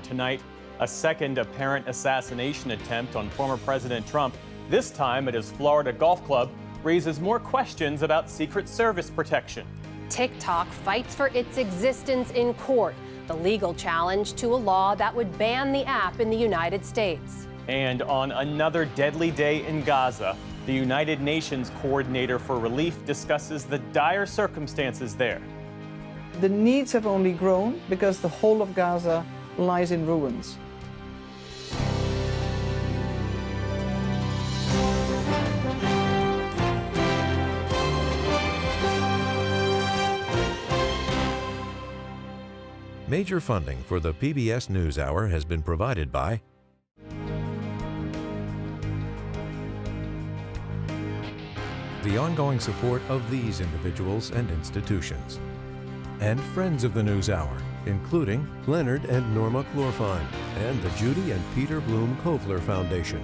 tonight. A second apparent assassination attempt on former President Trump, this time at his Florida golf club, raises more questions about Secret Service protection. TikTok fights for its existence in court, the legal challenge to a law that would ban the app in the United States. And on another deadly day in Gaza, the United Nations Coordinator for Relief discusses the dire circumstances there. The needs have only grown because the whole of Gaza lies in ruins. Major funding for the PBS NewsHour has been provided by the ongoing support of these individuals and institutions, and friends of the NewsHour, including Leonard and Norma Chlorfine, and the Judy and Peter Bloom Kovler Foundation.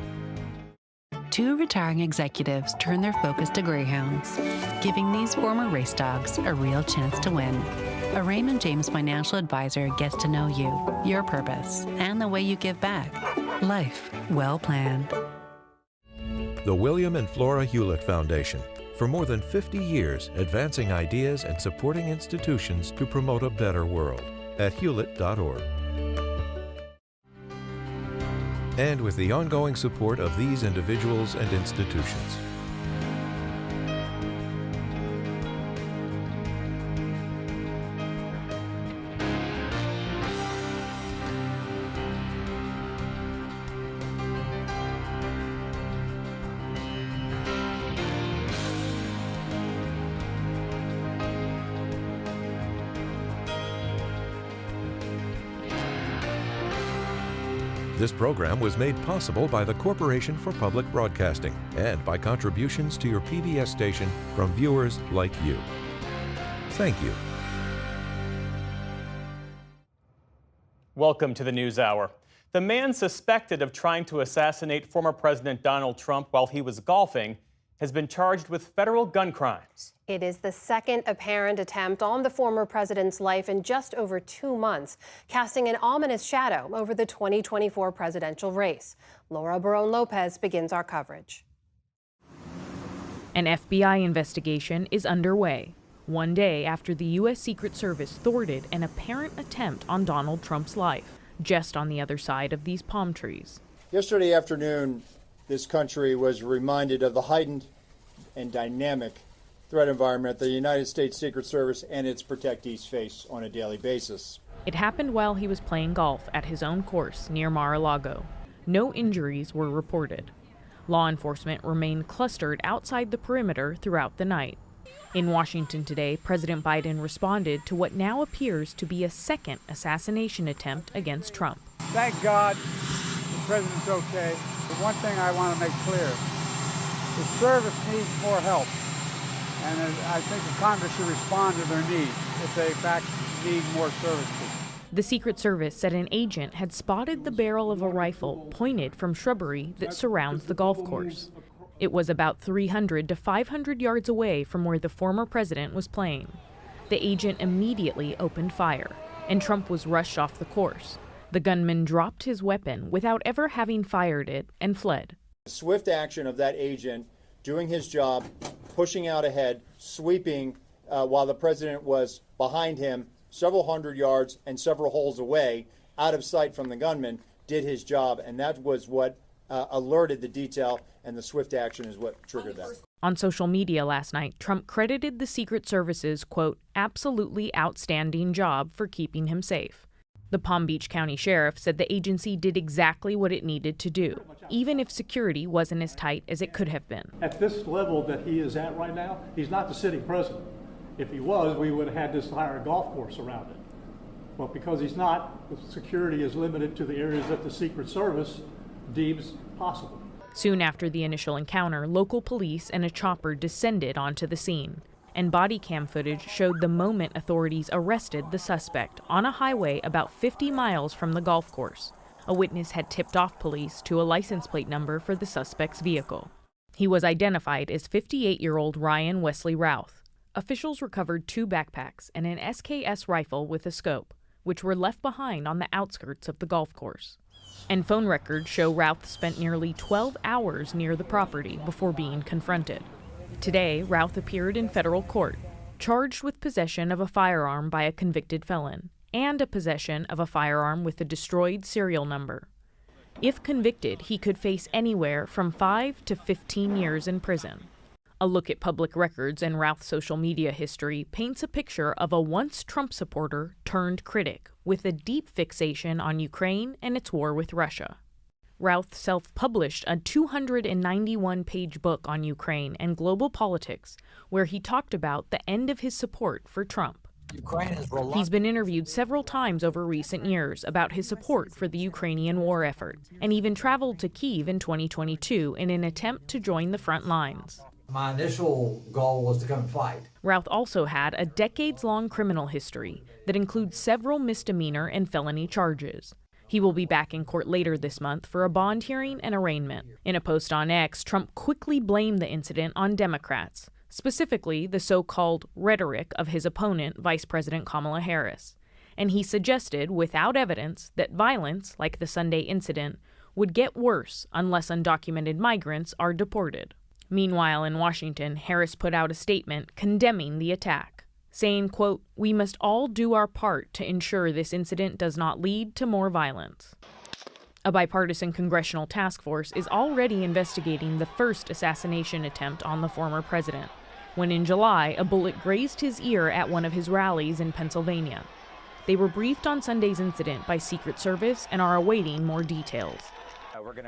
Two retiring executives turn their focus to greyhounds, giving these former race dogs a real chance to win. A Raymond James financial advisor gets to know you, your purpose, and the way you give back. Life well planned. The William and Flora Hewlett Foundation, for more than 50 years advancing ideas and supporting institutions to promote a better world, at hewlett.org. And with the ongoing support of these individuals and institutions. This program was made possible by the Corporation for Public Broadcasting and by contributions to your PBS station from viewers like you. Thank you. Welcome to the NewsHour. The man suspected of trying to assassinate former President Donald Trump while he was golfing has been charged with federal gun crimes. It is the second apparent attempt on the former president's life in just over 2 months, casting an ominous shadow over the 2024 presidential race. Laura Barone-Lopez begins our coverage. An FBI investigation is underway, one day after the U.S. Secret Service thwarted an apparent attempt on Donald Trump's life, just on the other side of these palm trees. Yesterday afternoon, this country was reminded of the heightened and dynamic threat environment the United States Secret Service and its protectees face on a daily basis. It happened while he was playing golf at his own course near Mar-a-Lago. No injuries were reported. Law enforcement remained clustered outside the perimeter throughout the night. In Washington today, President Biden responded to what now appears to be a second assassination attempt against Trump. Thank God the president's okay. The one thing I want to make clear, the service needs more help, and I think the Congress should respond to their needs if they in fact need more services. The Secret Service said an agent had spotted the barrel of a rifle pointed from shrubbery that surrounds the golf course. It was about 300 to 500 yards away from where the former president was playing. The agent immediately opened fire, and Trump was rushed off the course. The gunman dropped his weapon without ever having fired it and fled. The swift action of that agent doing his job, pushing out ahead, sweeping while the president was behind him several hundred yards and several holes away, out of sight from the gunman, did his job, and that was what alerted the detail, and the swift action is what triggered that. On social media last night, Trump credited the Secret Service's, quote, absolutely outstanding job for keeping him safe. The Palm Beach County Sheriff said the agency did exactly what it needed to do, even if security wasn't as tight as it could have been. At this level that he is at right now, he's not the sitting president. If he was, we would have had this entire golf course around it. But because he's not, the security is limited to the areas that the Secret Service deems possible. Soon after the initial encounter, local police and a chopper descended onto the scene, and body cam footage showed the moment authorities arrested the suspect on a highway about 50 miles from the golf course. A witness had tipped off police to a license plate number for the suspect's vehicle. He was identified as 58-year-old Ryan Wesley Routh. Officials recovered 2 backpacks and an SKS rifle with a scope. which were left behind on the outskirts of the golf course. And phone records show Routh spent nearly 12 hours near the property before being confronted. Today, Routh appeared in federal court, charged with possession of a firearm by a convicted felon and a possession of a firearm with a destroyed serial number. If convicted, he could face anywhere from 5 to 15 years in prison. A look at public records and Routh's social media history paints a picture of a once Trump supporter turned critic with a deep fixation on Ukraine and its war with Russia. Routh self-published a 291-page book on Ukraine and global politics, where he talked about the end of his support for Trump. He's been interviewed several times over recent years about his support for the Ukrainian war effort, and even traveled to Kyiv in 2022 in an attempt to join the front lines. My initial goal was to come and fight. Routh also had a decades-long criminal history that includes several misdemeanor and felony charges. He will be back in court later this month for a bond hearing and arraignment. In a post on X, Trump quickly blamed the incident on Democrats, specifically the so-called rhetoric of his opponent, Vice President Kamala Harris. And he suggested, without evidence, that violence, like the Sunday incident, would get worse unless undocumented migrants are deported. Meanwhile, in Washington, Harris put out a statement condemning the attack, saying, quote, "We must all do our part to ensure this incident does not lead to more violence." A bipartisan congressional task force is already investigating the first assassination attempt on the former president, when in July, a bullet grazed his ear at one of his rallies in Pennsylvania. They were briefed on Sunday's incident by Secret Service and are awaiting more details.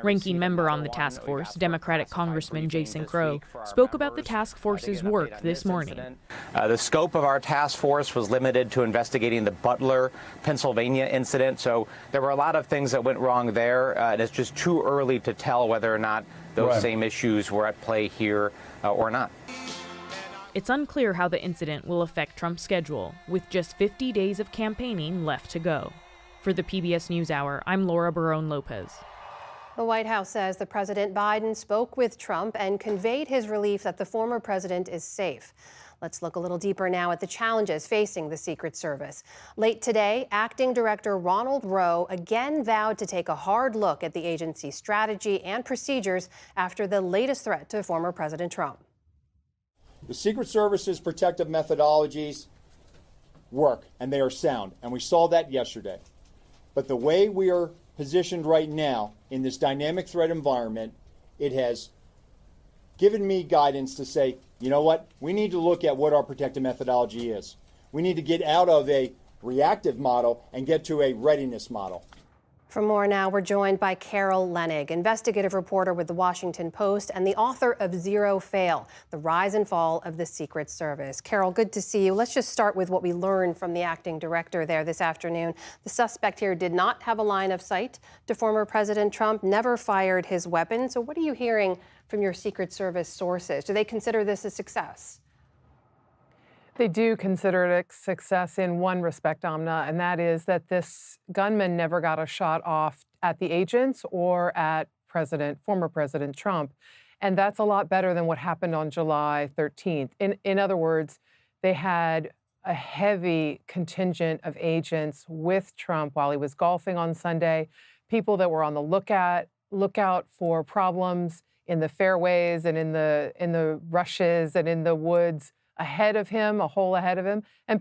Ranking member on the task force, Democratic Congressman Jason Crow, spoke about the task force's work this morning. The scope of our task force was limited to investigating the Butler, Pennsylvania incident, so there were a lot of things that went wrong there, and it's just too early to tell whether or not those same issues were at play here or not. It's unclear how the incident will affect Trump's schedule, with just 50 days of campaigning left to go. For the PBS NewsHour, I'm Laura Barone-Lopez. The White House says that President Biden spoke with Trump and conveyed his relief that the former president is safe. Let's look a little deeper now at the challenges facing the Secret Service. Late today, Acting Director Ronald Rowe again vowed to take a hard look at the agency's strategy and procedures after the latest threat to former President Trump. The Secret Service's protective methodologies work, and they are sound, and we saw that yesterday. But the way we are positioned right now in this dynamic threat environment, it has given me guidance to say, you know what, we need to look at what our protective methodology is. We need to get out of a reactive model and get to a readiness model. For more now, we're joined by Carol Leonnig, investigative reporter with The Washington Post and the author of Zero Fail, The Rise and Fall of the Secret Service. Carol, good to see you. Let's just start with what we learned from the acting director there this afternoon. The suspect here did not have a line of sight to former President Trump, never fired his weapon. So what are you hearing from your Secret Service sources? Do they consider this a success? They do consider it a success in one respect, Amna, and that is that this gunman never got a shot off at the agents or at former President Trump. And that's a lot better than what happened on July 13th. In other words, they had a heavy contingent of agents with Trump while he was golfing on Sunday, people that were on the lookout for problems in the fairways and in the rushes and in the woods ahead of him, a hole ahead of him, and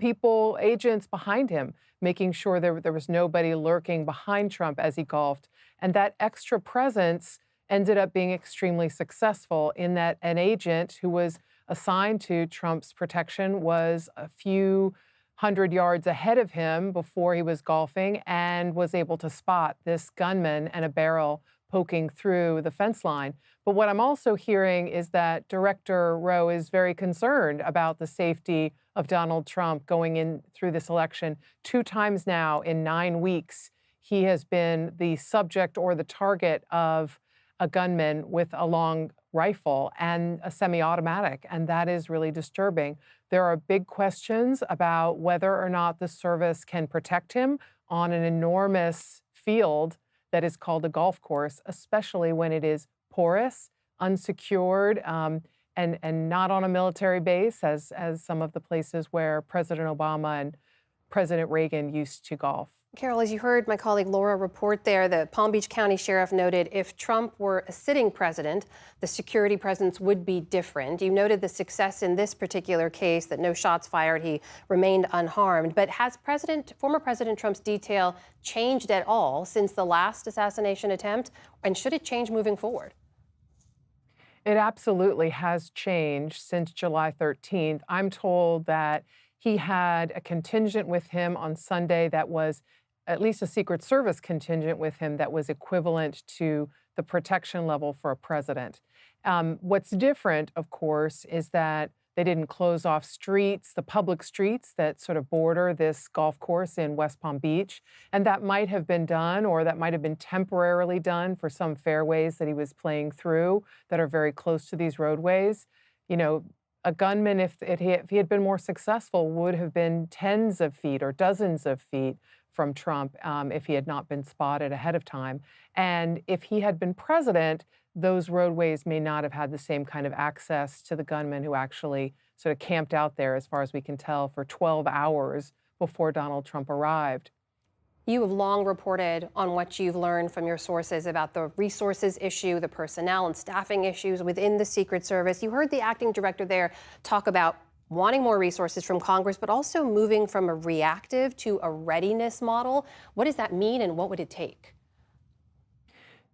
agents behind him, making sure there was nobody lurking behind Trump as he golfed. And that extra presence ended up being extremely successful in that an agent who was assigned to Trump's protection was a few hundred yards ahead of him before he was golfing and was able to spot this gunman and a barrel poking through the fence line. But what I'm also hearing is that Director Rowe is very concerned about the safety of Donald Trump going in through this election. 2 times now in 9 weeks, he has been the subject or the target of a gunman with a long rifle and a semi-automatic, and that is really disturbing. There are big questions about whether or not the service can protect him on an enormous field that is called a golf course, especially when it is porous, unsecured, and not on a military base, as some of the places where President Obama and President Reagan used to golf. Carol, as you heard my colleague Laura report there, the Palm Beach County Sheriff noted if Trump were a sitting president, the security presence would be different. You noted the success in this particular case, that no shots fired, he remained unharmed. But has former President Trump's detail changed at all since the last assassination attempt? And should it change moving forward? It absolutely has changed since July 13th. I'm told that he had a contingent with him on Sunday that was at least a Secret Service contingent with him that was equivalent to the protection level for a president. What's different, of course, is that they didn't close off streets, the public streets that sort of border this golf course in West Palm Beach. And that might have been done, or that might have been temporarily done for some fairways that he was playing through that are very close to these roadways. You know, a gunman, if he had been more successful, would have been tens of feet or dozens of feet from Trump if he had not been spotted ahead of time. And if he had been president, those roadways may not have had the same kind of access to the gunman who actually sort of camped out there, as far as we can tell, for 12 hours before Donald Trump arrived. You have long reported on what you've learned from your sources about the resources issue, the personnel and staffing issues within the Secret Service. You heard the acting director there talk about wanting more resources from Congress, but also moving from a reactive to a readiness model. What does that mean, and what would it take?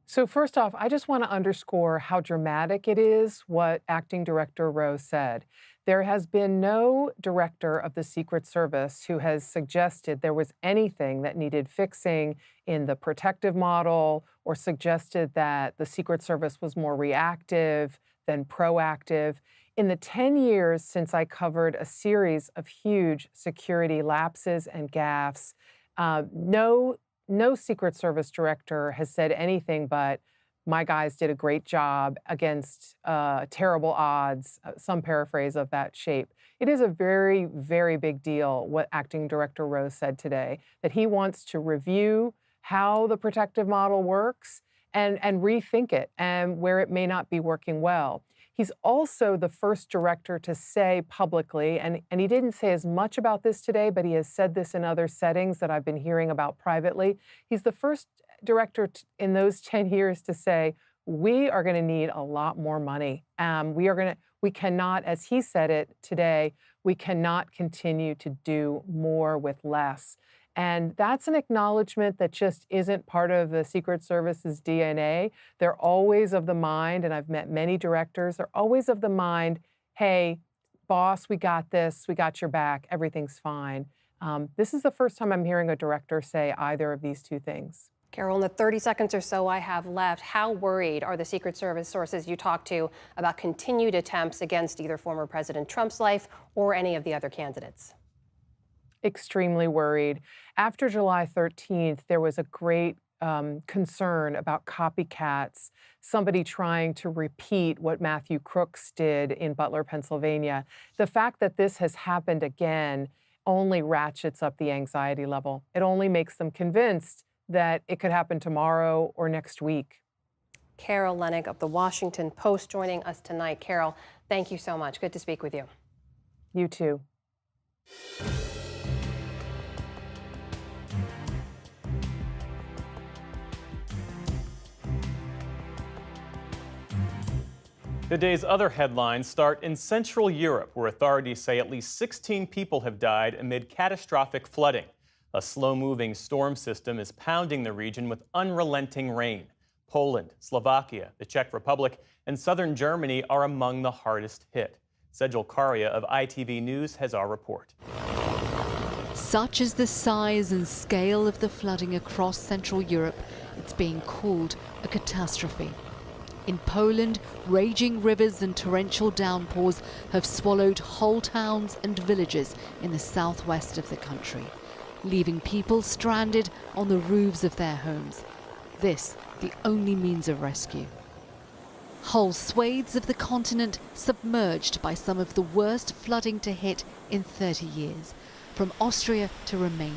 So first off, I just want to underscore how dramatic it is what Acting Director Rowe said. There has been no director of the Secret Service who has suggested there was anything that needed fixing in the protective model, or suggested that the Secret Service was more reactive than proactive. In the 10 years since I covered a series of huge security lapses and gaffes, no Secret Service director has said anything but, my guys did a great job against terrible odds, some paraphrase of that shape. It is a very, very big deal what Acting Director Rowe said today, that he wants to review how the protective model works and rethink it, and where it may not be working well. He's also the first director to say publicly, and he didn't say as much about this today, but he has said this in other settings that I've been hearing about privately. He's the first director in those 10 years to say, we are going to need a lot more money. We cannot, as he said it today, we cannot continue to do more with less. And that's an acknowledgement that just isn't part of the Secret Service's DNA. They're always of the mind, and I've met many directors, they're always of the mind, hey, boss, we got this, we got your back, everything's fine. This is the first time I'm hearing a director say either of these two things. Carol, in the 30 seconds or so I have left, how worried are the Secret Service sources you talked to about continued attempts against either former President Trump's life or any of the other candidates? Extremely worried. After July 13th, there was a great concern about copycats, somebody trying to repeat what Matthew Crooks did in Butler, Pennsylvania. The fact that this has happened again only ratchets up the anxiety level. It only makes them convinced that it could happen tomorrow or next week. Carol Leonnig of The Washington Post joining us tonight. Carol, thank you so much. Good to speak with you. You too. The day's other headlines start in Central Europe, where authorities say at least 16 people have died amid catastrophic flooding. A slow-moving storm system is pounding the region with unrelenting rain. Poland, Slovakia, the Czech Republic, and southern Germany are among the hardest hit. Sejal Karia of ITV News has our report. Such is the size and scale of the flooding across Central Europe, it's being called a catastrophe. In Poland, raging rivers and torrential downpours have swallowed whole towns and villages in the southwest of the country, leaving people stranded on the roofs of their homes. This, the only means of rescue. Whole swathes of the continent submerged by some of the worst flooding to hit in 30 years, from Austria to Romania.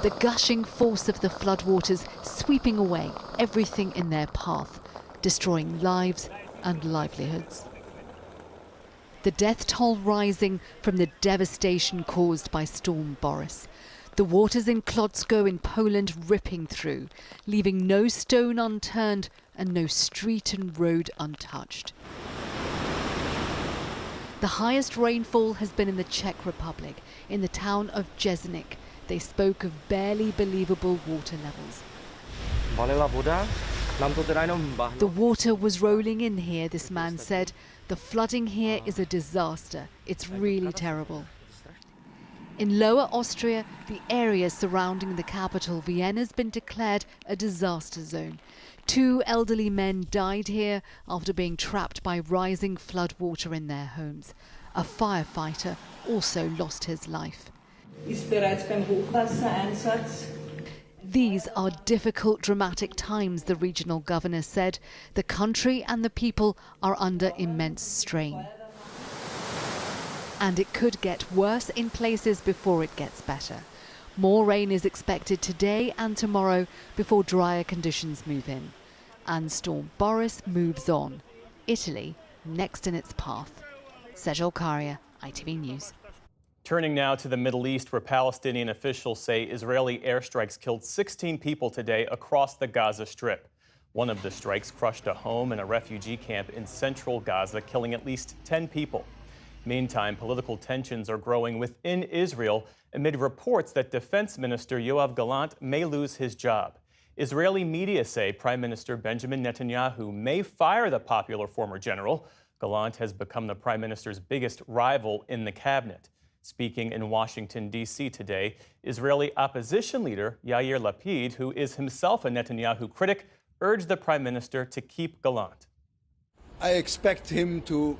The gushing force of the floodwaters sweeping away everything in their path, destroying lives and livelihoods. the death toll rising from the devastation caused by Storm Boris. The waters in Kłodzko in Poland ripping through, leaving no stone unturned and no street and road untouched. The highest rainfall has been in the Czech Republic, in the town of Jesenik. They spoke of barely believable water levels. The water was rolling in here, this man said. The flooding here is a disaster. It's really terrible. In Lower Austria, the area surrounding the capital, Vienna, has been declared a disaster zone. 2 elderly men died here after being trapped by rising floodwater in their homes. A firefighter also lost his life. These are difficult, dramatic times, the regional governor said. The country and the people are under immense strain. And it could get worse in places before it gets better. More rain is expected today and tomorrow before drier conditions move in. And Storm Boris moves on. Italy next in its path. Sejal Karia, ITV News. Turning now to the Middle East, where Palestinian officials say Israeli airstrikes killed 16 people today across the Gaza Strip. One of the strikes crushed a home and a refugee camp in central Gaza, killing at least 10 people. Meantime, political tensions are growing within Israel amid reports that Defense Minister Yoav Gallant may lose his job. Israeli media say Prime Minister Benjamin Netanyahu may fire the popular former general. Gallant has become the Prime Minister's biggest rival in the cabinet. Speaking in Washington, D.C. today, Israeli opposition leader Yair Lapid, who is himself a Netanyahu critic, urged the Prime Minister to keep Gallant. I expect him to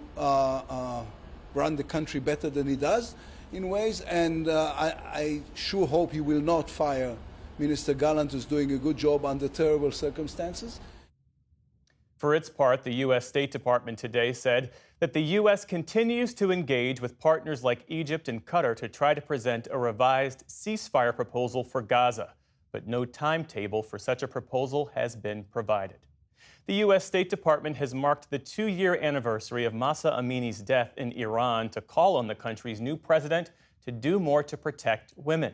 run the country better than he does in ways, and I sure hope he will not fire Minister Gallant, who's doing a good job under terrible circumstances. For its part, the U.S. State Department today said that the U.S. continues to engage with partners like Egypt and Qatar to try to present a revised ceasefire proposal for Gaza, but no timetable for such a proposal has been provided. The U.S. State Department has marked the 2-year anniversary of Mahsa Amini's death in Iran to call on the country's new president to do more to protect women.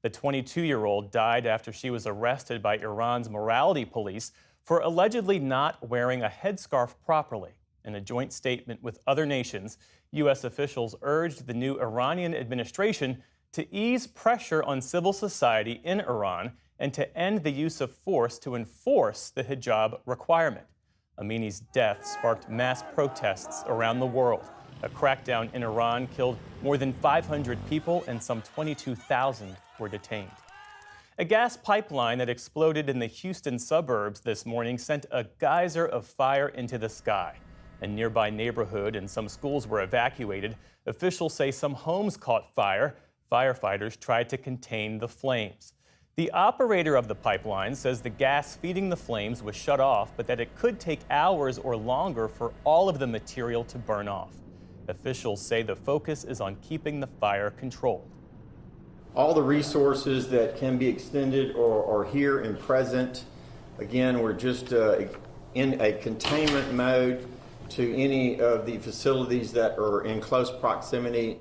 The 22-year-old died after she was arrested by Iran's morality police for allegedly not wearing a headscarf properly. In a joint statement with other nations, U.S. officials urged the new Iranian administration to ease pressure on civil society in Iran and to end the use of force to enforce the hijab requirement. Amini's death sparked mass protests around the world. A crackdown in Iran killed more than 500 people and some 22,000 were detained. A gas pipeline that exploded in the Houston suburbs this morning sent a geyser of fire into the sky. A nearby neighborhood and some schools were evacuated. Officials say some homes caught fire. Firefighters tried to contain the flames. The operator of the pipeline says the gas feeding the flames was shut off, but that it could take hours or longer for all of the material to burn off. Officials say the focus is on keeping the fire controlled. All the resources that can be extended are here and present. Again, we're just in a containment mode to any of the facilities that are in close proximity.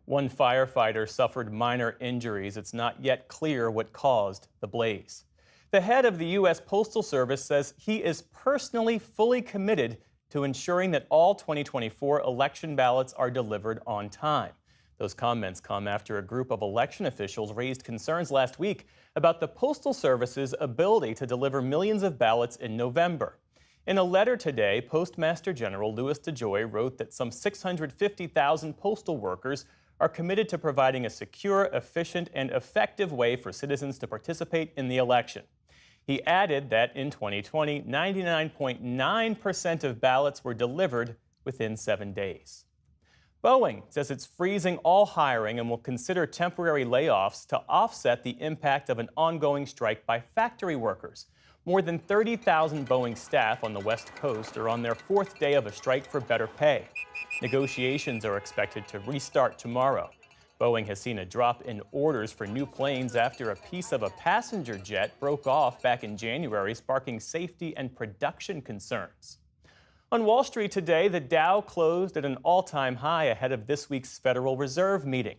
One firefighter suffered minor injuries. It's not yet clear what caused the blaze. The head of the U.S. Postal Service says he is personally fully committed to ensuring that all 2024 election ballots are delivered on time. Those comments come after a group of election officials raised concerns last week about the Postal Service's ability to deliver millions of ballots in November. In a letter today, Postmaster General Louis DeJoy wrote that some 650,000 postal workers are committed to providing a secure, efficient, and effective way for citizens to participate in the election. He added that in 2020, 99.9% of ballots were delivered within 7 days. Boeing says it's freezing all hiring and will consider temporary layoffs to offset the impact of an ongoing strike by factory workers. More than 30,000 Boeing staff on the West Coast are on their 4th day of a strike for better pay. Negotiations are expected to restart tomorrow. Boeing has seen a drop in orders for new planes after a piece of a passenger jet broke off back in January, sparking safety and production concerns. On Wall Street today, the Dow closed at an all-time high ahead of this week's Federal Reserve meeting.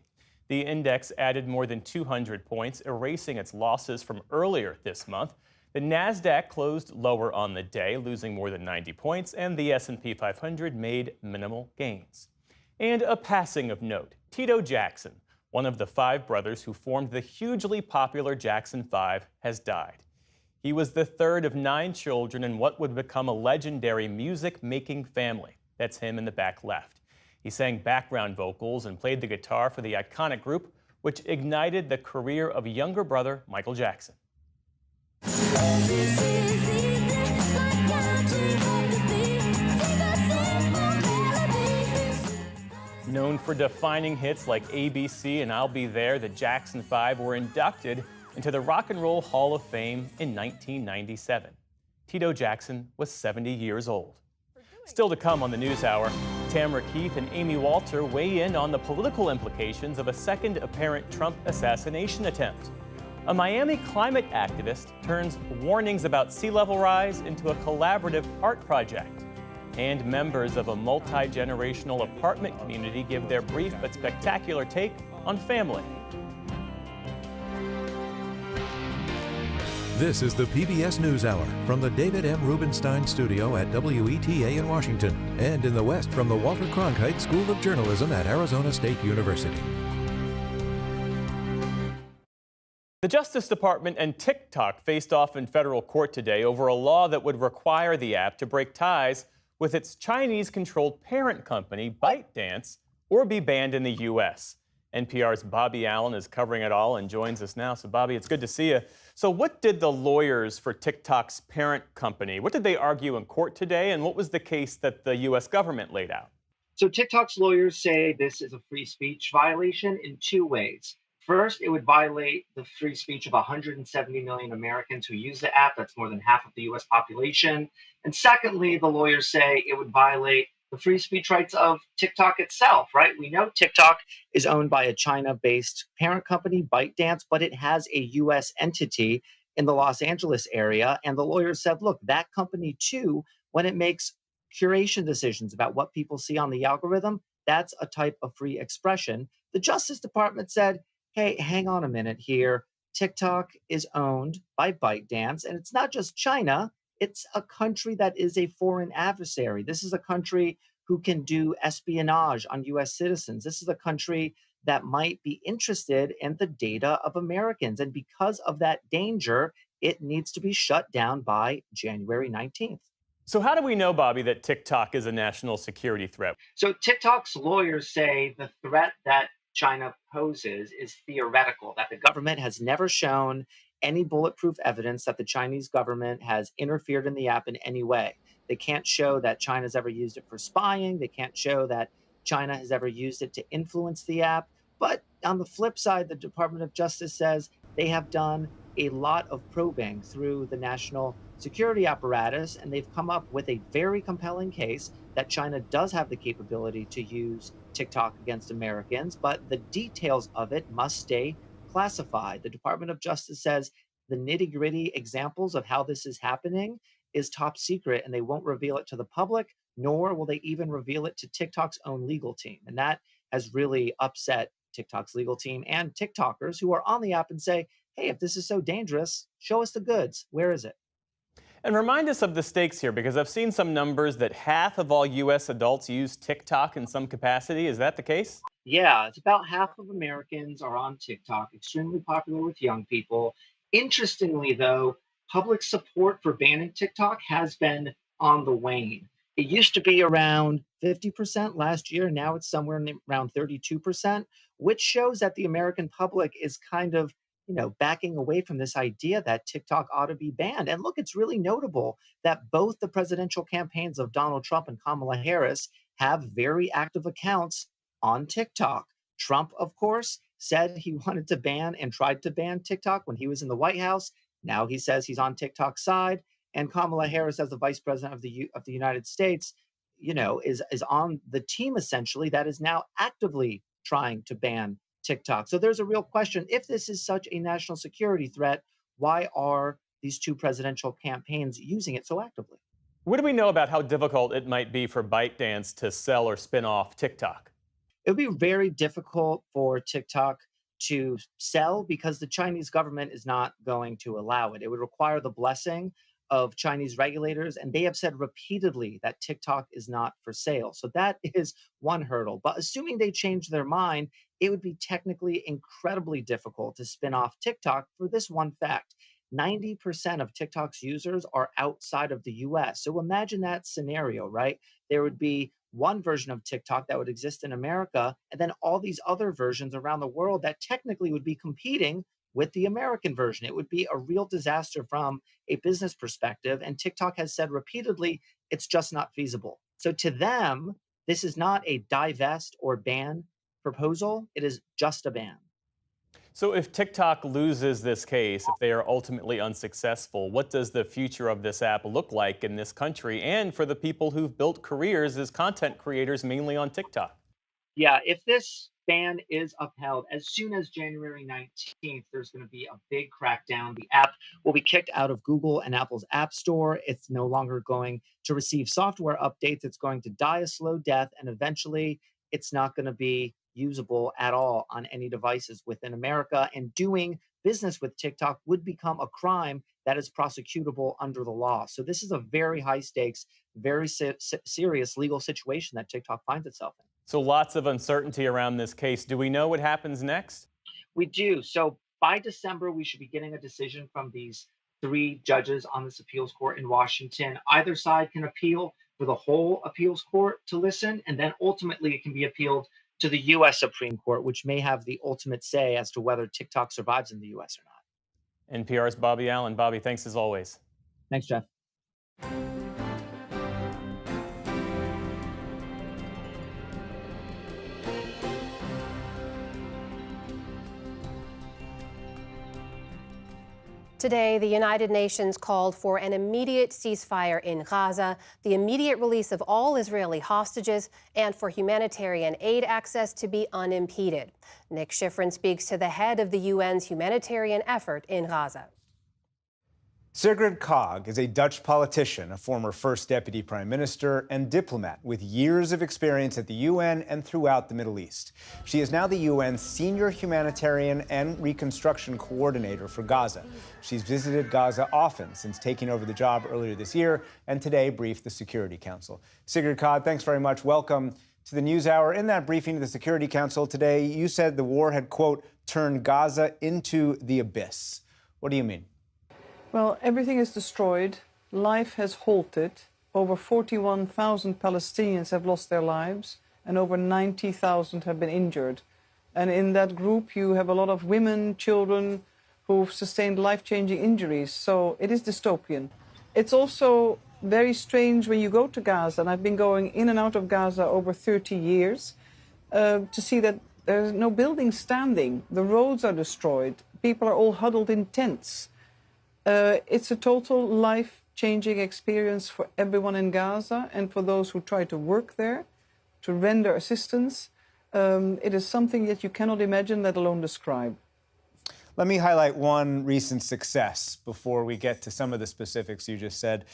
The index added more than 200 points, erasing its losses from earlier this month. The Nasdaq closed lower on the day, losing more than 90 points, and the S&P 500 made minimal gains. And a passing of note, Tito Jackson, one of the 5 brothers who formed the hugely popular Jackson 5, has died. He was the 3rd of 9 children in what would become a legendary music-making family. That's him in the back left. He sang background vocals and played the guitar for the iconic group, which ignited the career of younger brother Michael Jackson. Known for defining hits like ABC and I'll Be There, the Jackson 5 were inducted into the Rock and Roll Hall of Fame in 1997. Tito Jackson was 70 years old. Still to come on the NewsHour, Tamara Keith and Amy Walter weigh in on the political implications of a second apparent Trump assassination attempt. A Miami climate activist turns warnings about sea level rise into a collaborative art project. And members of a multi-generational apartment community give their brief but spectacular take on family. This is the PBS NewsHour from the David M. Rubenstein studio at WETA in Washington and in the West from the Walter Cronkite School of Journalism at Arizona State University. The Justice Department and TikTok faced off in federal court today over a law that would require the app to break ties with its Chinese-controlled parent company, ByteDance, or be banned in the U.S. NPR's Bobby Allen is covering it all and joins us now. So, Bobby, it's good to see you. So what did the lawyers for TikTok's parent company, what did they argue in court today, and what was the case that the U.S. government laid out? So TikTok's lawyers say this is a free speech violation in 2 ways. First, it would violate the free speech of 170 million Americans who use the app. That's more than half of the U.S. population. And secondly, the lawyers say it would violate the free speech rights of TikTok itself, right? We know TikTok is owned by a China-based parent company, ByteDance, but it has a U.S. entity in the Los Angeles area. And the lawyers said, look, that company too, when it makes curation decisions about what people see on the algorithm, that's a type of free expression. The Justice Department said, hey, hang on a minute here. TikTok is owned by ByteDance, and it's not just China. It's a country that is a foreign adversary. This is a country who can do espionage on U.S. citizens. This is a country that might be interested in the data of Americans. And because of that danger, it needs to be shut down by January 19th. So how do we know, Bobby, that TikTok is a national security threat? So TikTok's lawyers say the threat that China poses is theoretical, that the government has never shown any bulletproof evidence that the Chinese government has interfered in the app in any way. They can't show that China's ever used it for spying. They can't show that China has ever used it to influence the app. But on the flip side, the Department of Justice says they have done a lot of probing through the national security apparatus, and they've come up with a very compelling case that China does have the capability to use TikTok against Americans, but the details of it must stay classified. The Department of Justice says the nitty-gritty examples of how this is happening is top secret, and they won't reveal it to the public, nor will they even reveal it to TikTok's own legal team. And that has really upset TikTok's legal team and TikTokers who are on the app and say, hey, if this is so dangerous, show us the goods. Where is it? And remind us of the stakes here, because I've seen some numbers that half of all U.S. adults use TikTok in some capacity. Is that the case? Yeah, it's about half of Americans are on TikTok, extremely popular with young people. Interestingly, though, public support for banning TikTok has been on the wane. It used to be around 50% last year. Now it's somewhere around 32%, which shows that the American public is kind of backing away from this idea that TikTok ought to be banned. And look, it's really notable that both the presidential campaigns of Donald Trump and Kamala Harris have very active accounts on TikTok. Trump, of course, said he wanted to ban and tried to ban TikTok when he was in the White House. Now he says he's on TikTok's side. And Kamala Harris, as the vice president of the United States, is on the team essentially that is now actively trying to ban TikTok. So there's a real question. If this is such a national security threat, why are these two presidential campaigns using it so actively? What do we know about how difficult it might be for ByteDance to sell or spin off TikTok? It would be very difficult for TikTok to sell because the Chinese government is not going to allow it. It would require the blessing of Chinese regulators, and they have said repeatedly that TikTok is not for sale. So that is one hurdle. But assuming they change their mind, it would be technically incredibly difficult to spin off TikTok for this one fact. 90% of TikTok's users are outside of the US. So imagine that scenario, right? There would be one version of TikTok that would exist in America, and then all these other versions around the world that technically would be competing with the American version. It would be a real disaster from a business perspective. And TikTok has said repeatedly, it's just not feasible. So to them, this is not a divest or ban proposal. It is just a ban. So if TikTok loses this case, if they are ultimately unsuccessful, what does the future of this app look like in this country and for the people who've built careers as content creators mainly on TikTok? Yeah, if this ban is upheld, as soon as January 19th, there's going to be a big crackdown. The app will be kicked out of Google and Apple's App Store. It's no longer going to receive software updates. It's going to die a slow death, and eventually it's not going to be usable at all on any devices within America. And doing business with TikTok would become a crime that is prosecutable under the law. So this is a very high stakes, very serious legal situation that TikTok finds itself in. So lots of uncertainty around this case. Do we know what happens next? We do. So by December, we should be getting a decision from these 3 judges on this appeals court in Washington. Either side can appeal for the whole appeals court to listen, and then ultimately it can be appealed to the U.S. Supreme Court, which may have the ultimate say as to whether TikTok survives in the U.S. or not. NPR's Bobby Allen. Bobby, thanks as always. Thanks, Jeff. Today, the United Nations called for an immediate ceasefire in Gaza, the immediate release of all Israeli hostages, and for humanitarian aid access to be unimpeded. Nick Schifrin speaks to the head of the UN's humanitarian effort in Gaza. Sigrid Kaag is a Dutch politician, a former first deputy prime minister, and diplomat with years of experience at the UN and throughout the Middle East. She is now the UN's senior humanitarian and reconstruction coordinator for Gaza. She's visited Gaza often since taking over the job earlier this year, and today briefed the Security Council. Sigrid Kaag, thanks very much. Welcome to the NewsHour. In that briefing to the Security Council today, you said the war had, quote, turned Gaza into the abyss. What do you mean? Well, everything is destroyed. Life has halted. Over 41,000 Palestinians have lost their lives, and over 90,000 have been injured. And in that group, you have a lot of women, children who've sustained life-changing injuries. So it is dystopian. It's also very strange when you go to Gaza, and I've been going in and out of Gaza over 30 years, to see that there's no building standing. The roads are destroyed. People are all huddled in tents. It's a total life-changing experience for everyone in Gaza and for those who try to work there, to render assistance. It is something that you cannot imagine, let alone describe. Let me highlight one recent success before we get to some of the specifics you just said.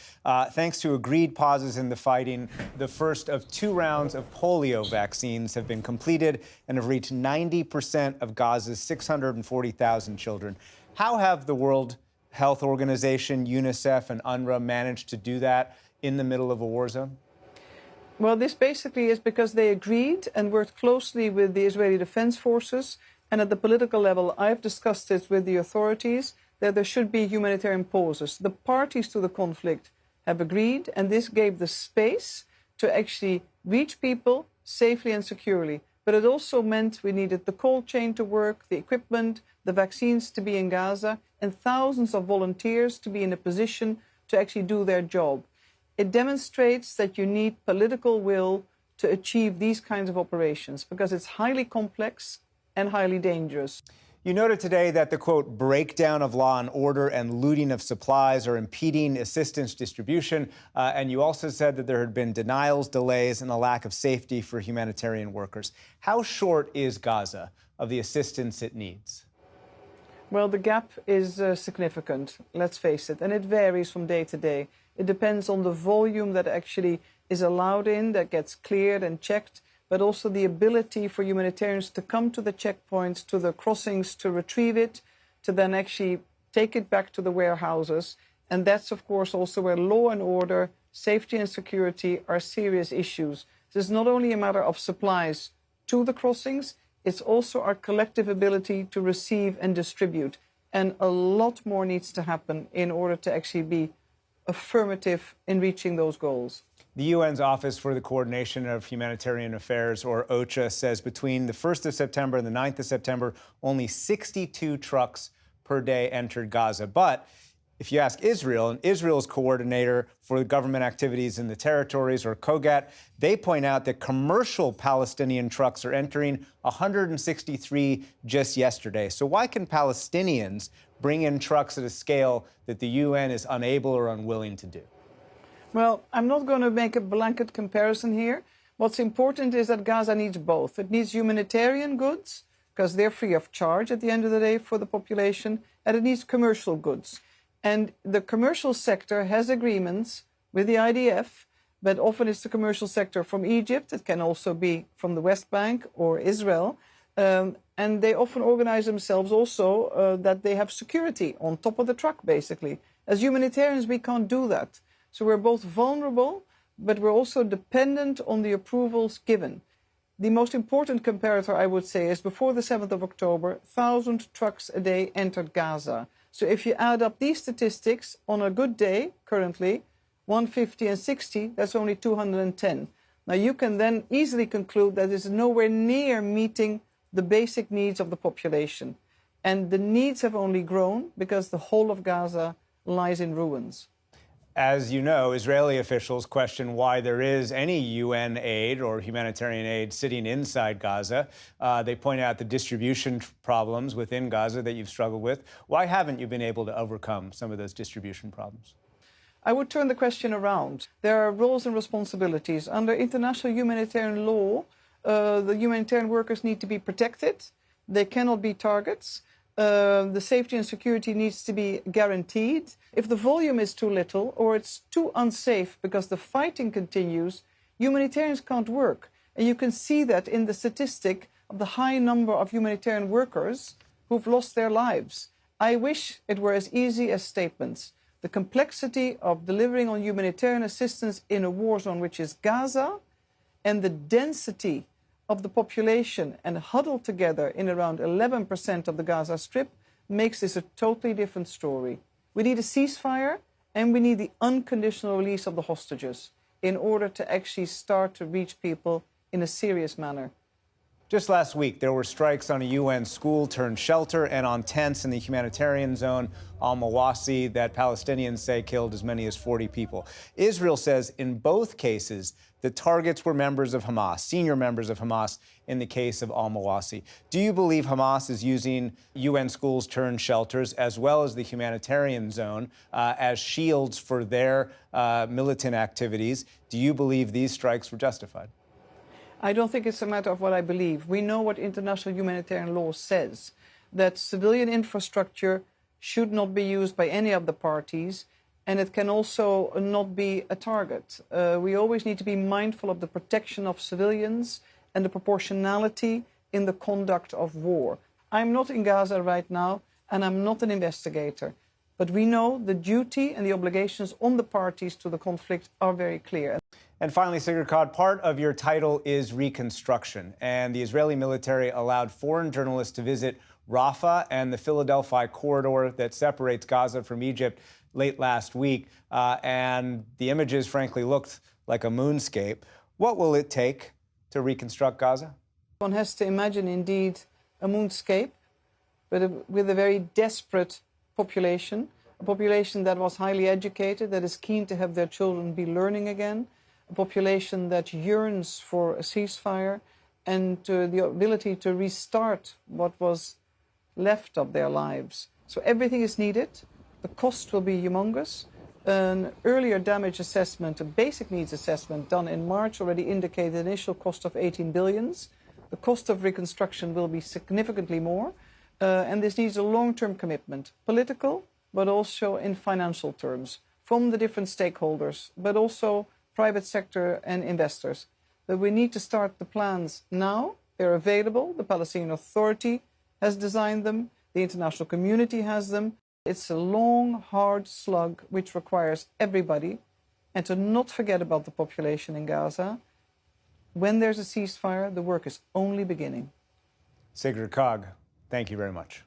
Thanks to agreed pauses in the fighting, the first of 2 rounds of polio vaccines have been completed and have reached 90% of Gaza's 640,000 children. How have the World Health Organization, UNICEF, and UNRWA managed to do that in the middle of a war zone? Well, this basically is because they agreed and worked closely with the Israeli Defense Forces. And at the political level, I've discussed it with the authorities that there should be humanitarian pauses. The parties to the conflict have agreed, and this gave the space to actually reach people safely and securely. But it also meant we needed the cold chain to work, the equipment, the vaccines to be in Gaza, and thousands of volunteers to be in a position to actually do their job. It demonstrates that you need political will to achieve these kinds of operations because it's highly complex and highly dangerous. You noted today that the, quote, breakdown of law and order and looting of supplies are impeding assistance distribution. And you also said that there had been denials, delays, and a lack of safety for humanitarian workers. How short is Gaza of the assistance it needs? Well, the gap is significant, let's face it, and it varies from day to day. It depends on the volume that actually is allowed in, that gets cleared and checked, but also the ability for humanitarians to come to the checkpoints, to the crossings, to retrieve it, to then actually take it back to the warehouses. And that's, of course, also where law and order, safety and security are serious issues. This is not only a matter of supplies to the crossings, it's also our collective ability to receive and distribute. And a lot more needs to happen in order to actually be affirmative in reaching those goals. The UN's Office for the Coordination of Humanitarian Affairs, or OCHA, says between the 1st of September and the 9th of September, only 62 trucks per day entered Gaza. But if you ask Israel, and Israel's coordinator for the government activities in the territories, or COGAT, they point out that commercial Palestinian trucks are entering 163 just yesterday. So why can Palestinians bring in trucks at a scale that the UN is unable or unwilling to do? Well, I'm not going to make a blanket comparison here. What's important is that Gaza needs both. It needs humanitarian goods, because they're free of charge at the end of the day for the population, and it needs commercial goods. And the commercial sector has agreements with the IDF, but often it's the commercial sector from Egypt. It can also be from the West Bank or Israel. And they often organize themselves also that they have security on top of the truck, basically. As humanitarians, we can't do that. So we're both vulnerable, but we're also dependent on the approvals given. The most important comparator, I would say, is before the 7th of October, 1,000 trucks a day entered Gaza. So if you add up these statistics, on a good day, currently, 150 and 60, that's only 210. Now you can then easily conclude that it's nowhere near meeting the basic needs of the population. And the needs have only grown because the whole of Gaza lies in ruins. As you know, Israeli officials question why there is any UN aid or humanitarian aid sitting inside Gaza. They point out the distribution problems within Gaza that you've struggled with. Why haven't you been able to overcome some of those distribution problems? I would turn the question around. There are roles and responsibilities. Under international humanitarian law, the humanitarian workers need to be protected. They cannot be targets. The safety and security needs to be guaranteed. If the volume is too little or it's too unsafe because the fighting continues, humanitarians can't work. And you can see that in the statistic of the high number of humanitarian workers who've lost their lives. I wish it were as easy as statements. The complexity of delivering on humanitarian assistance in a war zone, which is Gaza, and the density of the population and huddled together in around 11% of the Gaza Strip makes this a totally different story. We need a ceasefire and we need the unconditional release of the hostages in order to actually start to reach people in a serious manner. Just last week, there were strikes on a UN school turned shelter and on tents in the humanitarian zone Al-Mawasi that Palestinians say killed as many as 40 people. Israel says in both cases, the targets were members of Hamas, senior members of Hamas in the case of Al-Mawasi. Do you believe Hamas is using UN schools turned shelters as well as the humanitarian zone as shields for their militant activities? Do you believe these strikes were justified? I don't think it's a matter of what I believe. We know what international humanitarian law says, that civilian infrastructure should not be used by any of the parties, and it can also not be a target. We always need to be mindful of the protection of civilians and the proportionality in the conduct of war. I'm not in Gaza right now, and I'm not an investigator. But we know the duty and the obligations on the parties to the conflict are very clear. And finally, Sigrid Kaag, part of your title is reconstruction. And the Israeli military allowed foreign journalists to visit Rafah and the Philadelphia corridor that separates Gaza from Egypt late last week. And the images, frankly, looked like a moonscape. What will it take to reconstruct Gaza? One has to imagine, indeed, a moonscape, but with a very desperate population, a population that was highly educated, that is keen to have their children be learning again, a population that yearns for a ceasefire and the ability to restart what was left of their lives. So everything is needed. The cost will be humongous. An earlier damage assessment, a basic needs assessment done in March already indicated an initial cost of 18 billion. The cost of reconstruction will be significantly more. And this needs a long-term commitment, political, but also in financial terms, from the different stakeholders, but also private sector and investors. But we need to start the plans now. They're available. The Palestinian Authority has designed them. The international community has them. It's a long, hard slug which requires everybody, and to not forget about the population in Gaza. When there's a ceasefire, the work is only beginning. Sigrid Kaag, thank you very much.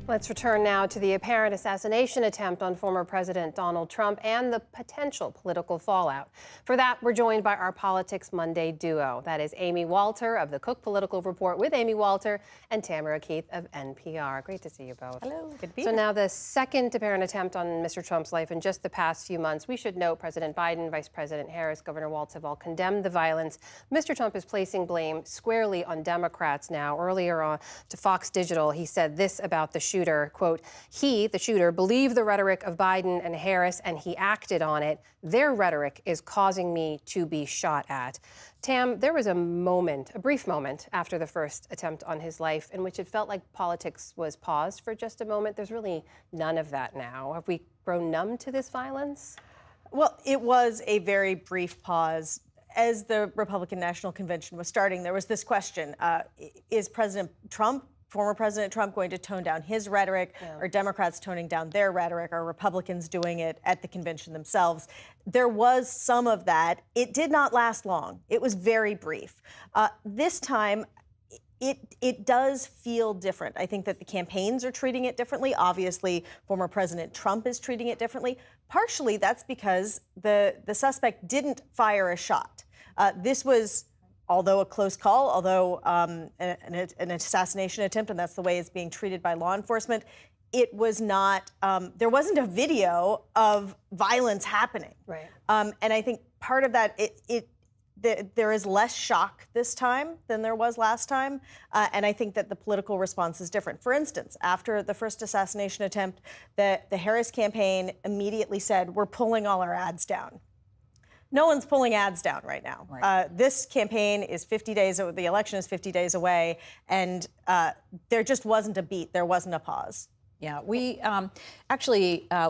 Let's return now to the apparent assassination attempt on former President Donald Trump and the potential political fallout. For that, we're joined by our Politics Monday duo. That is Amy Walter of the Cook Political Report with Amy Walter and Tamara Keith of NPR. Great to see you both. Hello, good to be here. So now the second apparent attempt on Mr. Trump's life in just the past few months. We should note President Biden, Vice President Harris, Governor Walz have all condemned the violence. Mr. Trump is placing blame squarely on Democrats now. Earlier on to Fox Digital, he said this about the shooter, quote, he, the shooter, believed the rhetoric of Biden and Harris and he acted on it. Their rhetoric is causing me to be shot at. Tam, there was a moment, a brief moment after the first attempt on his life in which it felt like politics was paused for just a moment. There's really none of that now. Have we grown numb to this violence? Well, it was a very brief pause. As the Republican National Convention was starting, there was this question, is former President Trump going to tone down his rhetoric? Yeah. Are Democrats toning down their rhetoric? Are Republicans doing it at the convention themselves? There was some of that. It did not last long. It was very brief. This time, it does feel different. I think that the campaigns are treating it differently. Obviously, former President Trump is treating it differently. Partially, that's because the suspect didn't fire a shot. This was, although a close call, although an assassination attempt, and that's the way it's being treated by law enforcement, it was not, there wasn't a video of violence happening. Right. And I think part of that, there is less shock this time than there was last time. And I think that the political response is different. For instance, after the first assassination attempt, the Harris campaign immediately said, we're pulling all our ads down. No one's pulling ads down right now. Right. This campaign is 50 days, the election is 50 days away, and there just wasn't a beat. There wasn't a pause. Yeah, we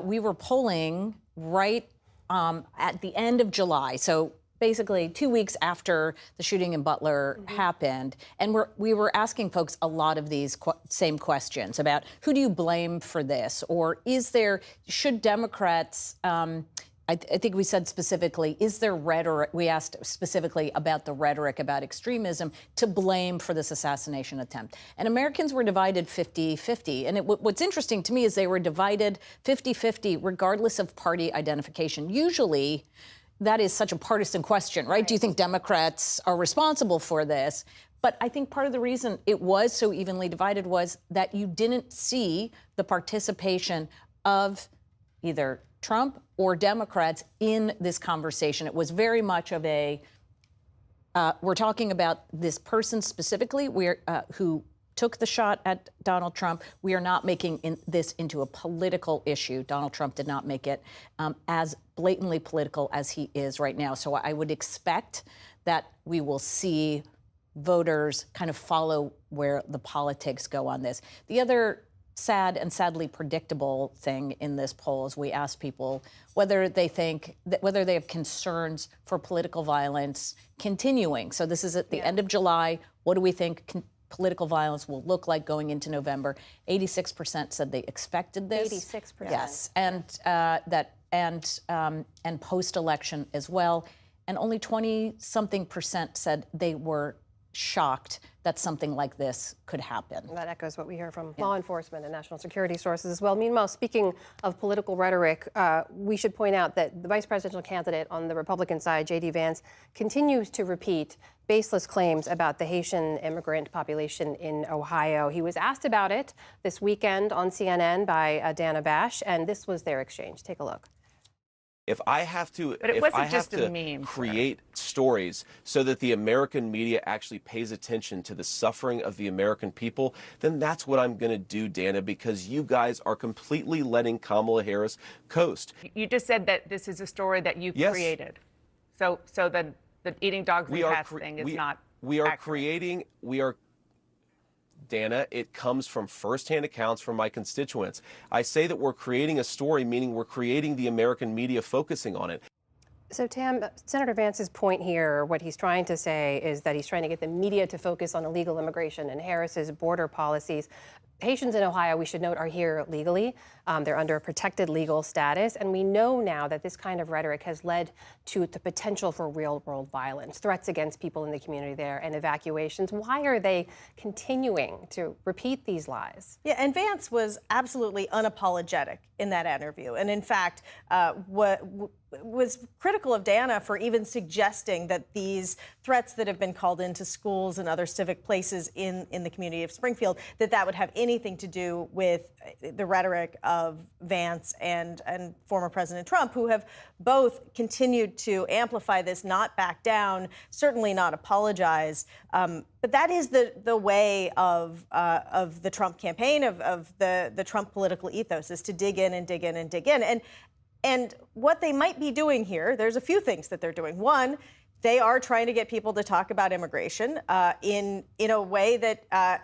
we were polling right at the end of July. So basically 2 weeks after the shooting in Butler happened. And we were asking folks a lot of these same questions about who do you blame for this? Or should Democrats, I think we said specifically, is there rhetoric? We asked specifically about the rhetoric about extremism to blame for this assassination attempt. And Americans were divided 50-50. And what's interesting to me is they were divided 50-50 regardless of party identification. Usually, that is such a partisan question, right? Do you think Democrats are responsible for this? But I think part of the reason it was so evenly divided was that you didn't see the participation of either Trump or Democrats in this conversation. It was very much of we're talking about this person specifically who took the shot at Donald Trump. We are not making this into a political issue. Donald Trump did not make it as blatantly political as he is right now. So I would expect that we will see voters kind of follow where the politics go on this. The other sad and sadly predictable thing in this poll is we asked people whether they have concerns for political violence continuing. So this is at the end of July. What do we think political violence will look like going into November? 86% said they expected this. 86%. Yes, and post-election as well. And only 20-something% said they were shocked that something like this could happen. That echoes what we hear from law enforcement and national security sources as well. Meanwhile, speaking of political rhetoric, we should point out that the vice presidential candidate on the Republican side, J.D. Vance, continues to repeat baseless claims about the Haitian immigrant population in Ohio. He was asked about it this weekend on CNN by Dana Bash, and this was their exchange. Take a look. If I have to, But it if wasn't I have just a to meme, create stories so that the American media actually pays attention to the suffering of the American people, then that's what I'm going to do, Dana, because you guys are completely letting Kamala Harris coast. You just said that this is a story that you Yes. created. So the eating dogs and cats thing is not We are accurate. creating, Dana, it comes from firsthand accounts from my constituents. I say that we're creating a story, meaning we're creating the American media focusing on it. So, Tam, Senator Vance's point here, what he's trying to say is that he's trying to get the media to focus on illegal immigration and Harris's border policies. Haitians in Ohio, we should note, are here legally. They're under a protected legal status. And we know now that this kind of rhetoric has led to the potential for real-world violence, threats against people in the community there, and evacuations. Why are they continuing to repeat these lies? Yeah, and Vance was absolutely unapologetic in that interview. And in fact, was critical of Dana for even suggesting that these threats that have been called into schools and other civic places in the community of Springfield, that would have anything to do with the rhetoric of Vance and former President Trump, who have both continued to amplify this, not back down, certainly not apologize. But that is the way of the Trump campaign, of the Trump political ethos, is to dig in and dig in and dig in. And what they might be doing here, there's a few things that they're doing. One, they are trying to get people to talk about immigration in a way that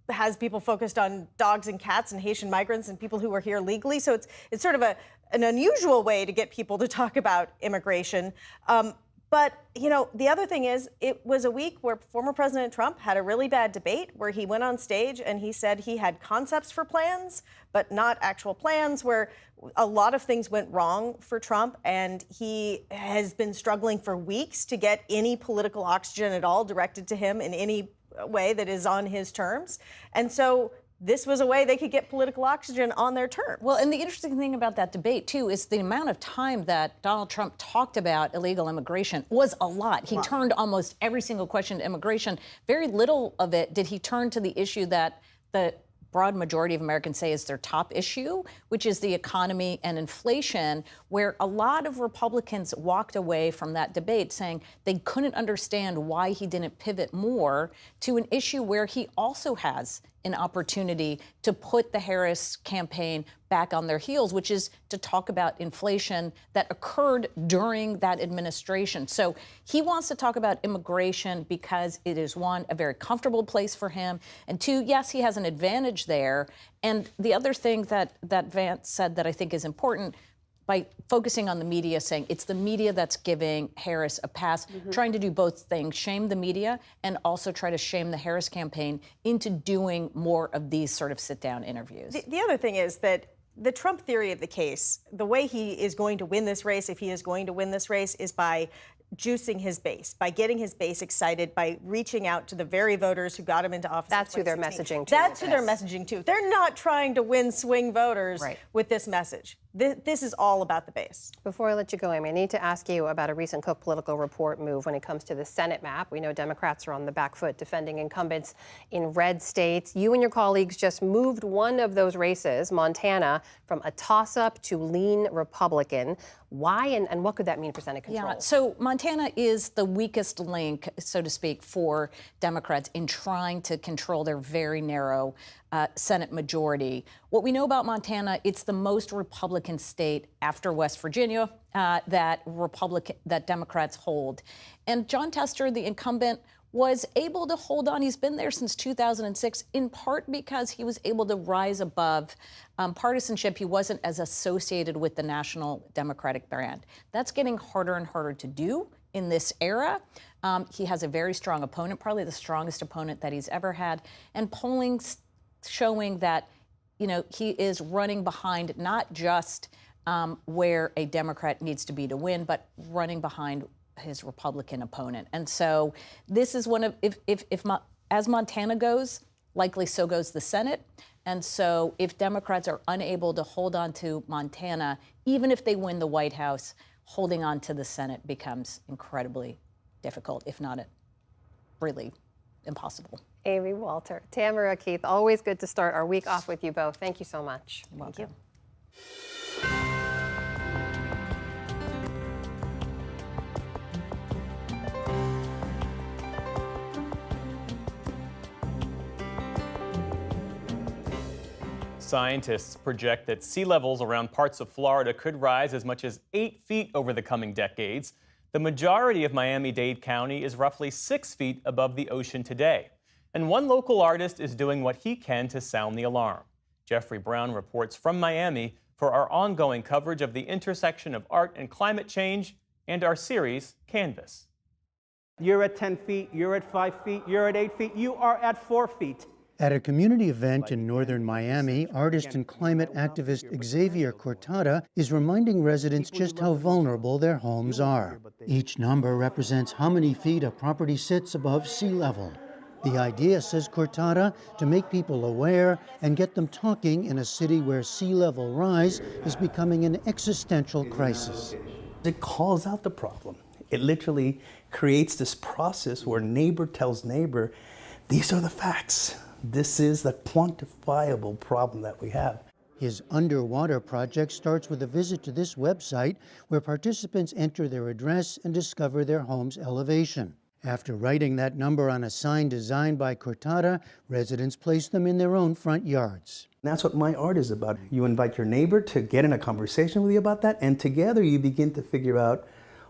has people focused on dogs and cats and Haitian migrants and people who are here legally. So it's sort of an unusual way to get people to talk about immigration. But, the other thing is, it was a week where former President Trump had a really bad debate where he went on stage and he said he had concepts for plans, but not actual plans, where a lot of things went wrong for Trump. And he has been struggling for weeks to get any political oxygen at all directed to him in any way that is on his terms. And so this was a way they could get political oxygen on their terms. Well, and the interesting thing about that debate, too, is the amount of time that Donald Trump talked about illegal immigration was a lot. He turned almost every single question to immigration. Very little of it did he turn to the issue that the broad majority of Americans say is their top issue, which is the economy and inflation, where a lot of Republicans walked away from that debate saying they couldn't understand why he didn't pivot more to an issue where he also has an opportunity to put the Harris campaign back on their heels, which is to talk about inflation that occurred during that administration. So he wants to talk about immigration because it is, one, a very comfortable place for him, and two, yes, he has an advantage there. And the other thing that Vance said that I think is important, by focusing on the media, saying it's the media that's giving Harris a pass, trying to do both things, shame the media and also try to shame the Harris campaign into doing more of these sort of sit-down interviews. The other thing is that the Trump theory of the case, the way he is going to win this race, if he is going to win this race, is by juicing his base, by getting his base excited, by reaching out to the very voters who got him into office. That's who they're messaging to. That's who they're messaging to. They're not trying to win swing voters with this message. This is all about the base. Before I let you go, Amy, I need to ask you about a recent Cook Political Report move when it comes to the Senate map. We know Democrats are on the back foot defending incumbents in red states. You and your colleagues just moved one of those races, Montana, from a toss-up to lean Republican. Why and what could that mean for Senate control? Yeah, so Montana is the weakest link, so to speak, for Democrats in trying to control their very narrow Senate majority. What we know about Montana, it's the most Republican state after West Virginia that Democrats hold. And Jon Tester, the incumbent, was able to hold on. He's been there since 2006, in part because he was able to rise above partisanship. He wasn't as associated with the National Democratic brand. That's getting harder and harder to do in this era. He has a very strong opponent, probably the strongest opponent that he's ever had. And polling showing that, he is running behind not just where a Democrat needs to be to win, but running behind his Republican opponent. And so this is one of, as Montana goes, likely so goes the Senate. And so if Democrats are unable to hold on to Montana, even if they win the White House, holding on to the Senate becomes incredibly difficult, if not really impossible. Amy Walter, Tamara Keith, always good to start our week off with you both. Thank you so much. Thank you. scientists project that sea levels around parts of Florida could rise as much as 8 feet over the coming decades. The majority of Miami-Dade County is roughly 6 feet above the ocean today. And one local artist is doing what he can to sound the alarm. Jeffrey Brown reports from Miami for our ongoing coverage of the intersection of art and climate change and our series, Canvas. You're at 10 feet, you're at 5 feet, you're at 8 feet, you are at 4 feet. At a community event in northern Miami, artist and climate activist Xavier Cortada is reminding residents just how vulnerable their homes are. Each number represents how many feet a property sits above sea level. The idea, says Cortada, to make people aware and get them talking in a city where sea level rise is becoming an existential crisis. It calls out the problem. It literally creates this process where neighbor tells neighbor, these are the facts. This is the quantifiable problem that we have. His underwater project starts with a visit to this website where participants enter their address and discover their home's elevation. After writing that number on a sign designed by Cortada, residents place them in their own front yards. That's what my art is about. You invite your neighbor to get in a conversation with you about that, and together you begin to figure out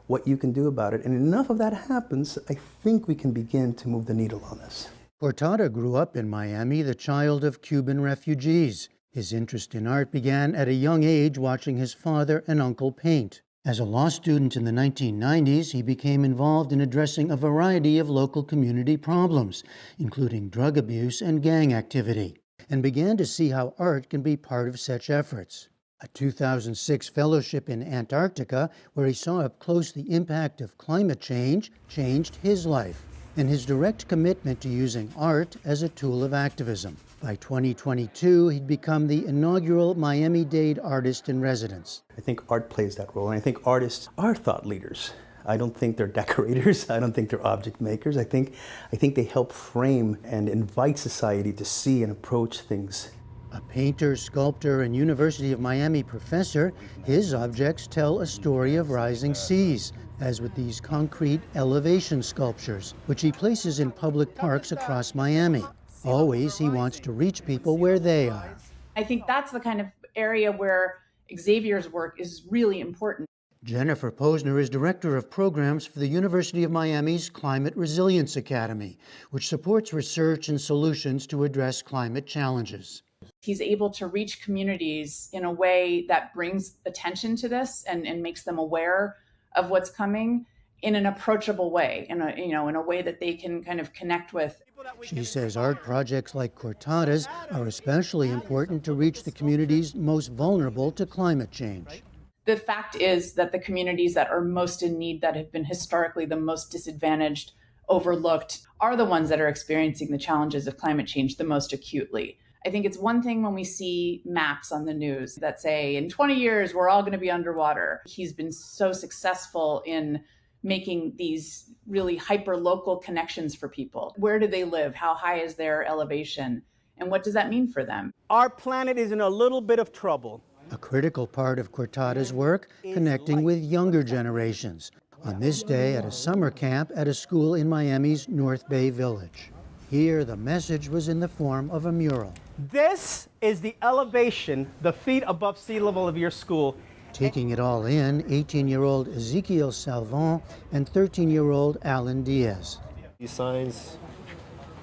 what you can do about it. And enough of that happens, I think we can begin to move the needle on this. Cortada grew up in Miami, the child of Cuban refugees. His interest in art began at a young age watching his father and uncle paint. As a law student in the 1990s, he became involved in addressing a variety of local community problems, including drug abuse and gang activity, and began to see how art can be part of such efforts. A 2006 fellowship in Antarctica, where he saw up close the impact of climate change, changed his life, and his direct commitment to using art as a tool of activism. By 2022, he'd become the inaugural Miami-Dade Artist in Residence. I think art plays that role, and I think artists are thought leaders. I don't think they're decorators. I don't think they're object makers. I think they help frame and invite society to see and approach things. A painter, sculptor, and University of Miami professor, his objects tell a story of rising seas, as with these concrete elevation sculptures, which he places in public parks across Miami. Always, he wants to reach people where they are. I think that's the kind of area where Xavier's work is really important. Jennifer Posner is director of programs for the University of Miami's Climate Resilience Academy, which supports research and solutions to address climate challenges. He's able to reach communities in a way that brings attention to this and makes them aware of what's coming in an approachable way, in a way that they can kind of connect with. She says art projects like Cortada's are especially important to reach the communities most vulnerable to climate change. The fact is that the communities that are most in need, that have been historically the most disadvantaged, overlooked, are the ones that are experiencing the challenges of climate change the most acutely. I think it's one thing when we see maps on the news that say, in 20 years, we're all going to be underwater. He's been so successful in making these really hyper-local connections for people. Where do they live? How high is their elevation? And what does that mean for them? Our planet is in a little bit of trouble. A critical part of Cortada's work, connecting with younger generations. On this day at a summer camp at a school in Miami's North Bay Village. Here, the message was in the form of a mural. This is the elevation, the feet above sea level of your school. Taking it all in, 18-year-old Ezekiel Salvon and 13-year-old Alan Diaz. These signs,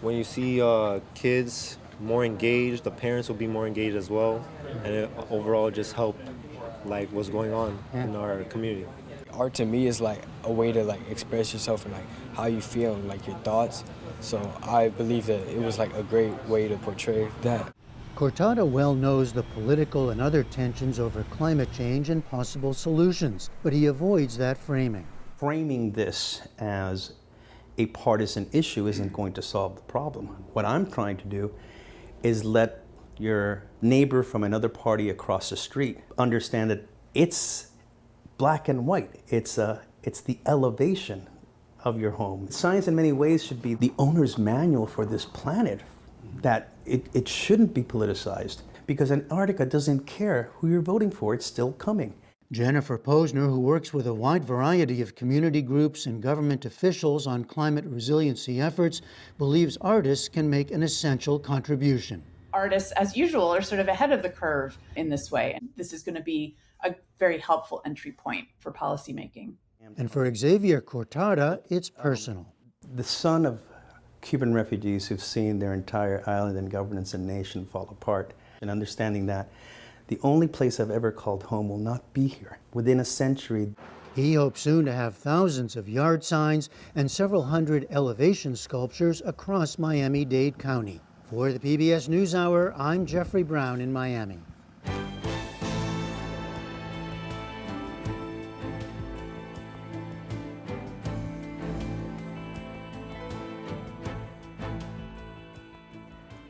when you see kids more engaged, the parents will be more engaged as well, and it overall just help like what's going on in our community. Art to me is like a way to like express yourself and like how you feel, like your thoughts. So I believe that it was like a great way to portray that. Cortada well knows the political and other tensions over climate change and possible solutions, but he avoids that framing. Framing this as a partisan issue isn't going to solve the problem. What I'm trying to do is let your neighbor from another party across the street understand that it's black and white. It's the elevation of your home. Science in many ways should be the owner's manual for this planet, that it shouldn't be politicized, because Antarctica doesn't care who you're voting for, it's still coming. Jennifer Posner, who works with a wide variety of community groups and government officials on climate resiliency efforts, believes artists can make an essential contribution. artists, as usual, are sort of ahead of the curve in this way. And this is going to be a very helpful entry point for policymaking. And for Xavier Cortada, it's personal. The son of Cuban refugees who've seen their entire island and governance and nation fall apart, and understanding that the only place I've ever called home will not be here. Within a century. He hopes soon to have thousands of yard signs and several hundred elevation sculptures across Miami-Dade County. For the PBS NewsHour, I'm Jeffrey Brown in Miami.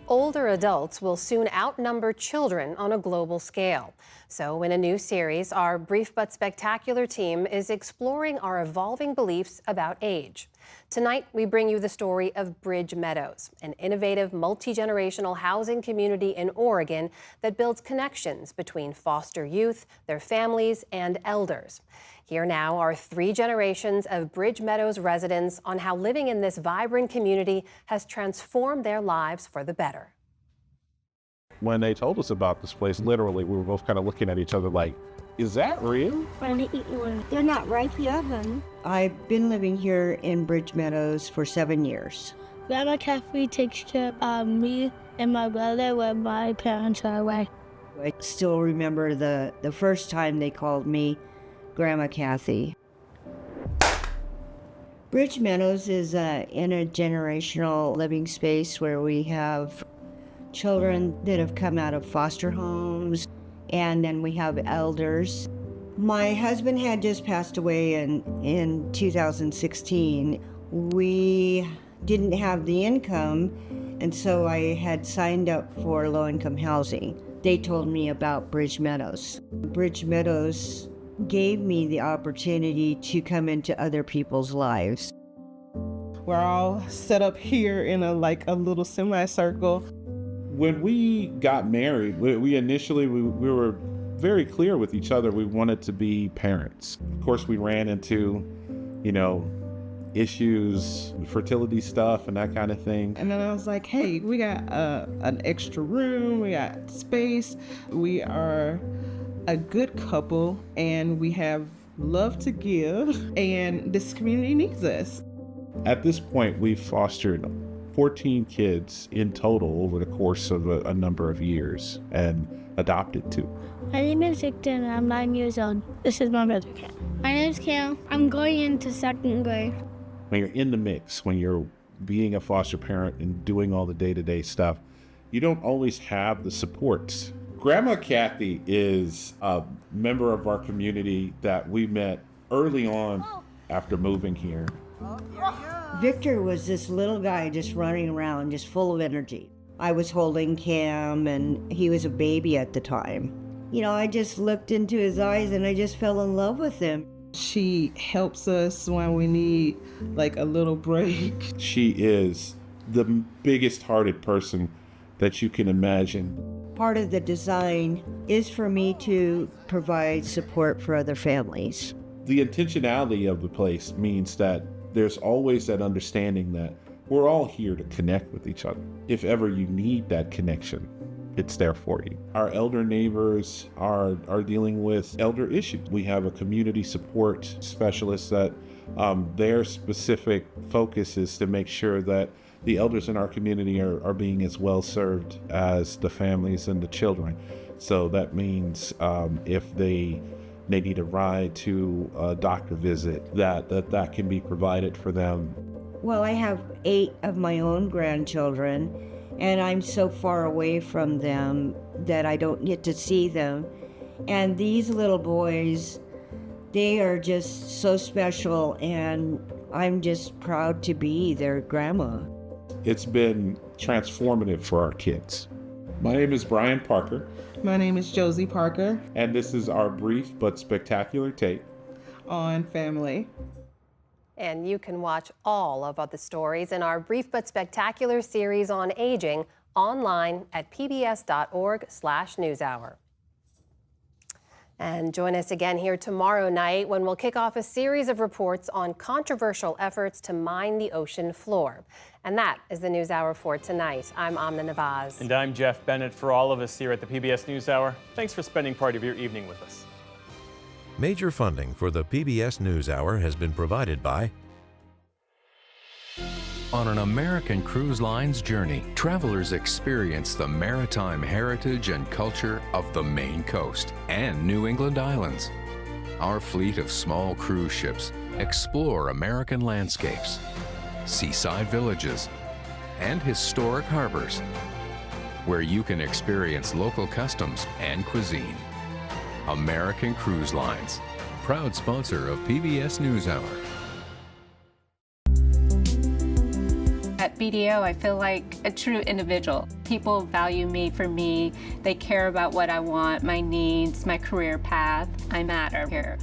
Older adults will soon outnumber children on a global scale. So in a new series, our brief but spectacular team is exploring our evolving beliefs about age. Tonight, we bring you the story of Bridge Meadows, an innovative multi-generational housing community in Oregon that builds connections between foster youth, their families, and elders. Here now are 3 generations of Bridge Meadows residents on how living in this vibrant community has transformed their lives for the better. When they told us about this place, literally, we were both kind of looking at each other like, is that real? They're not right here, then. I've been living here in Bridge Meadows for 7 years. Grandma Kathy takes care of me and my brother when my parents are away. I still remember the first time they called me Grandma Kathy. Bridge Meadows is an intergenerational living space where we have children that have come out of foster homes, and then we have elders. My husband had just passed away in 2016. We didn't have the income, and so I had signed up for low-income housing. They told me about Bridge Meadows. Bridge Meadows gave me the opportunity to come into other people's lives. We're all set up here in a little semicircle. When we got married, we initially were very clear with each other we wanted to be parents. Of course, we ran into, issues, fertility stuff and that kind of thing. And then I was like, hey, we got an extra room, we got space, we are a good couple, and we have love to give, and this community needs us. At this point, we've fostered 14 kids in total over the course of a number of years, and adopted 2. My name is Victor and I'm 9 years old. This is my brother Cam. My name is Cam. I'm going into 2nd grade. When you're in the mix, when you're being a foster parent and doing all the day-to-day stuff, you don't always have the supports. Grandma Kathy is a member of our community that we met early on after moving here. Victor was this little guy just running around, just full of energy. I was holding Cam, and he was a baby at the time. I just looked into his eyes and I just fell in love with him. She helps us when we need a little break. She is the biggest hearted person that you can imagine. Part of the design is for me to provide support for other families. The intentionality of the place means that there's always that understanding that we're all here to connect with each other. If ever you need that connection, it's there for you. Our elder neighbors are dealing with elder issues. We have a community support specialist that their specific focus is to make sure that the elders in our community are being as well served as the families and the children. So that means if they need a ride to a doctor visit, that can be provided for them. Well, I have 8 of my own grandchildren, and I'm so far away from them that I don't get to see them. And these little boys, they are just so special, and I'm just proud to be their grandma. It's been transformative for our kids. My name is Brian Parker. My name is Josie Parker. And this is our brief but spectacular take on family. And you can watch all of the stories in our brief but spectacular series on aging online at pbs.org/newshour. And join us again here tomorrow night when we'll kick off a series of reports on controversial efforts to mine the ocean floor. And that is the NewsHour for tonight. I'm Amna Nawaz. And I'm Jeff Bennett. For all of us here at the PBS NewsHour, thanks for spending part of your evening with us. Major funding for the PBS NewsHour has been provided by On an American Cruise Line's journey, travelers experience the maritime heritage and culture of the Maine coast and New England islands. Our fleet of small cruise ships explore American landscapes, seaside villages, and historic harbors, where you can experience local customs and cuisine. American Cruise Lines, proud sponsor of PBS NewsHour. At BDO, I feel like a true individual. People value me for me. They care about what I want, my needs, my career path. I matter here.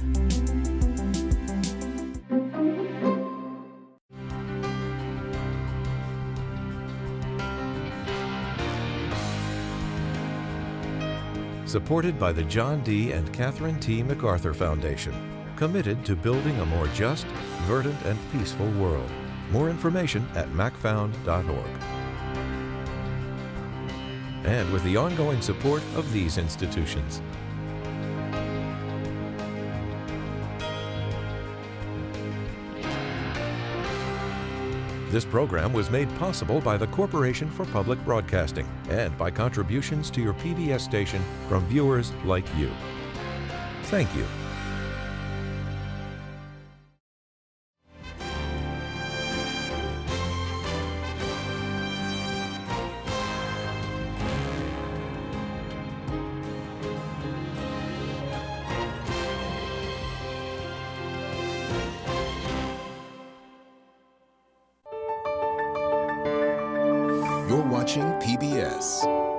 Supported by the John D. and Catherine T. MacArthur Foundation, committed to building a more just, verdant, and peaceful world. More information at macfound.org. And with the ongoing support of these institutions. This program was made possible by the Corporation for Public Broadcasting and by contributions to your PBS station from viewers like you. Thank you. You're watching PBS.